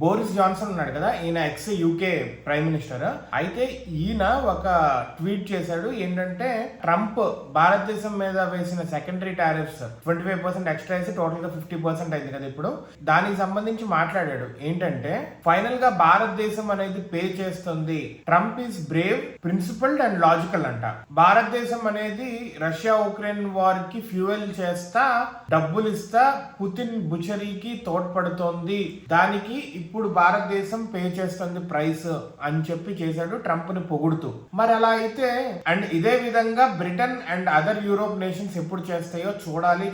Boris Johnson ఉన్నాడు కదా, ఈయన ఎక్స్ యూకే ప్రైమ్ మినిస్టర్. అయితే ఈయన ఒక ట్వీట్ చేశాడు ఏంటంటే, ట్రంప్ భారతదేశం మీద వేసిన సెకండరీ టారిఫ్స్ 25% ఎక్స్ట్రా వేసి టోటల్ గా 50% అయింది కదా ఇప్పుడు. దానికి సంబంధించి మాట్లాడాడు ఏంటంటే, ఫైనల్ గా భారతదేశం అనేది పే చేస్తుంది. Trump is Brave, principled and logical అంట. భారతదేశం అనేది రష్యా ఉక్రెయిన్ వార్ కి ఫ్యూయల్ చేస్తా, డబ్బులు ఇస్తా, పుతిన్ బుచరీకి తోడ్పడుతోంది. దానికి ఇప్పుడు భారతదేశం పే చేస్తుంది ప్రైస్ అని చెప్పి చేశాడు, ట్రంప్ ని పొగుడుతూ. మరి అలా అయితే అండ్ ఇదే విధంగా Britain and other Europe nations ఎప్పుడు చేస్తాయో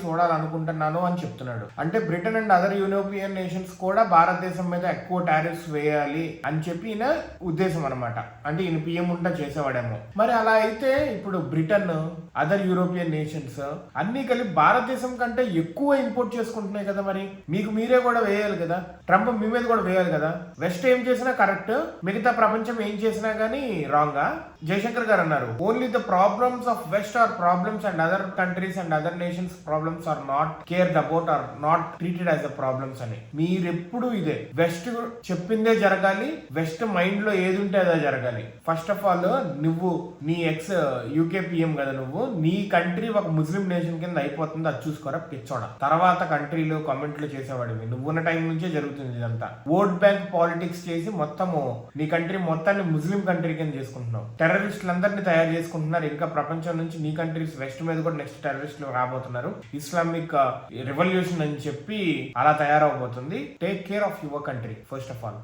చూడాలనుకుంటున్నాను అని చెప్తున్నాడు. అంటే Britain and other European nations కూడా భారతదేశం మీద ఎక్కువ టారిఫ్స్ వేయాలి అని చెప్పి ఈయన ఉద్దేశం అనమాట. అంటే ఈయన పిఎం ఉంటా చేసేవాడేమో. మరి అలా అయితే ఇప్పుడు బ్రిటన్, అదర్ యూరోపియన్ నేషన్స్ అన్ని కలిపి భారతదేశం కంటే ఎక్కువ ఇంపోర్ట్ చేసుకుంటున్నాయి కదా. మరి మీకు మీరే కూడా వేయాలి కదా, ట్రంప్ మీ మీద కూడా వేయాలి కదా. వెస్ట్ ఏం చేసినా కరెక్ట్, మిగతా ప్రపంచం ఏం చేసినా గానీ రాంగా. జయశంకర్ గారు అన్నారు, only the problems of west are problems and other countries and other nations problems are not cared about are not treated as the problems అని. మీరెప్పుడు ఇదే వెస్ట్ చెప్పిందే జరగాలి, వెస్ట్ మైండ్ లో ఏది ఉంటే అదే జరగాలి. ఫస్ట్ ఆఫ్ ఆల్ నువ్వు నీ ఎక్స్ యూకే పిఎం కదా, నువ్వు నీ కంట్రీ ఒక ముస్లిం నేషన్ కింద అయిపోతుంది, అది చూసుకోరా పిచ్చోడ. తర్వాత కంట్రీలు కామెంట్లు చేసేవాడివి, నువ్వున్న టైం నుంచే జరుగుతుంది ఇదంతా. ఓట్ బ్యాంక్ పాలిటిక్స్ చేసి మొత్తము నీ కంట్రీ మొత్తాన్ని ముస్లిం కంట్రీ కింద చేసుకుంటున్నావు. టెర్రరిస్టులందరినీ తయారు చేసుకుంటున్నారు. ఇంకా ప్రపంచం నుంచి నీ కంట్రీస్ వెస్ట్ మీద కూడా నెక్స్ట్ టెర్రరిస్టులు రాబోతున్నారు. ఇస్లామిక్ రెవల్యూషన్ అని చెప్పి అలా తయారవబోతుంది. Take care of your country first of all.